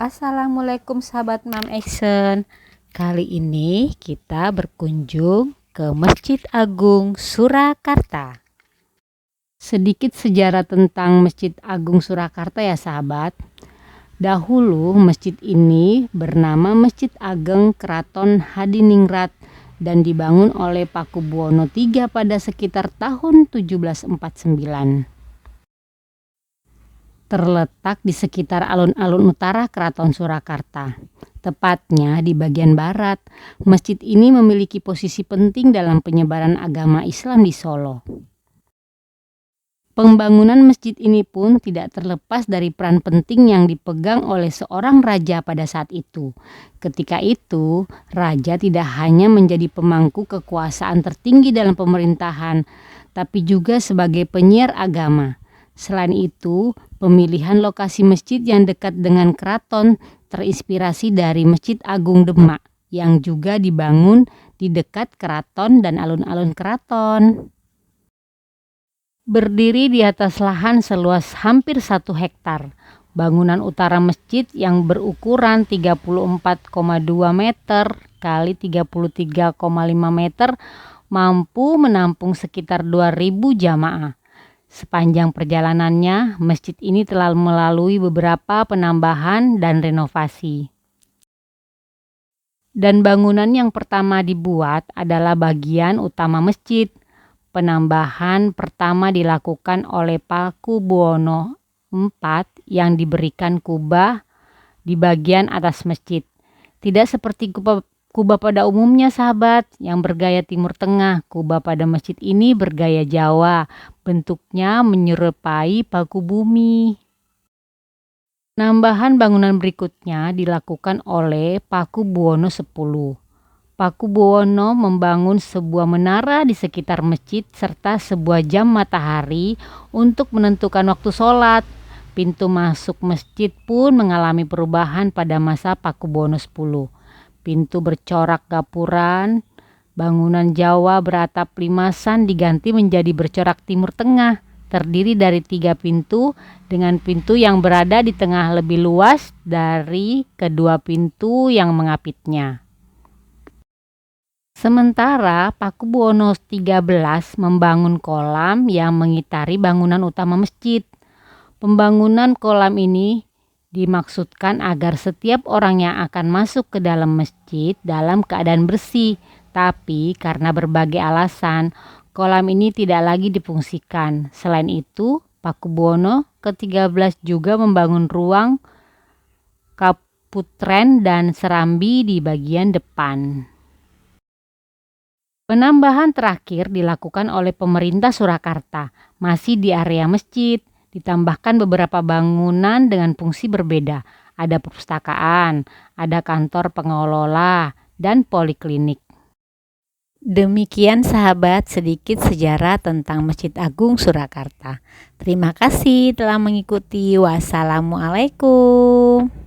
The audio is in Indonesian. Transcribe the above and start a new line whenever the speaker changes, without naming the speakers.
Assalamualaikum sahabat Mam Action. Kali ini kita berkunjung ke Masjid Agung Surakarta. Sedikit sejarah tentang Masjid Agung Surakarta ya sahabat. Dahulu masjid ini bernama Masjid Ageng Keraton Hadiningrat dan dibangun oleh Pakubuwono III pada sekitar tahun 1749. Terletak di sekitar alun-alun utara Keraton Surakarta. Tepatnya di bagian barat, masjid ini memiliki posisi penting dalam penyebaran agama Islam di Solo. Pembangunan masjid ini pun tidak terlepas dari peran penting yang dipegang oleh seorang raja pada saat itu. Ketika itu, raja tidak hanya menjadi pemangku kekuasaan tertinggi dalam pemerintahan, tapi juga sebagai penyiar agama. Selain itu, pemilihan lokasi masjid yang dekat dengan keraton terinspirasi dari Masjid Agung Demak yang juga dibangun di dekat keraton dan alun-alun keraton. Berdiri di atas lahan seluas hampir 1 hektar, bangunan utara masjid yang berukuran 34,2 meter kali 33,5 meter mampu menampung sekitar 2.000 jamaah. Sepanjang perjalanannya, masjid ini telah melalui beberapa penambahan dan renovasi. Dan bangunan yang pertama dibuat adalah bagian utama masjid. Penambahan pertama dilakukan oleh Pakubuwono IV yang diberikan kubah di bagian atas masjid. Tidak seperti kubah pada umumnya sahabat yang bergaya Timur Tengah. Kubah pada masjid ini bergaya Jawa, bentuknya menyerupai paku bumi. Penambahan bangunan berikutnya dilakukan oleh Pakubuwono X. Pakubuwono membangun sebuah menara di sekitar masjid serta sebuah jam matahari untuk menentukan waktu sholat. Pintu masuk masjid pun mengalami perubahan pada masa Pakubuwono X. Pintu bercorak gapuran, bangunan Jawa beratap limasan diganti menjadi bercorak Timur Tengah, terdiri dari 3 pintu dengan pintu yang berada di tengah lebih luas dari kedua pintu yang mengapitnya. Sementara Pakubuwono XIII membangun kolam yang mengitari bangunan utama masjid. Pembangunan kolam ini dimaksudkan agar setiap orang yang akan masuk ke dalam masjid dalam keadaan bersih. Tapi karena berbagai alasan, kolam ini tidak lagi difungsikan. Selain itu, Pakubuwono ke-13 juga membangun ruang kaputren dan serambi di bagian depan. Penambahan terakhir dilakukan oleh pemerintah Surakarta, masih di area masjid. Ditambahkan beberapa bangunan dengan fungsi berbeda. Ada perpustakaan, ada kantor pengelola, dan poliklinik. Demikian sahabat sedikit sejarah tentang Masjid Agung Surakarta. Terima kasih telah mengikuti. Wassalamualaikum.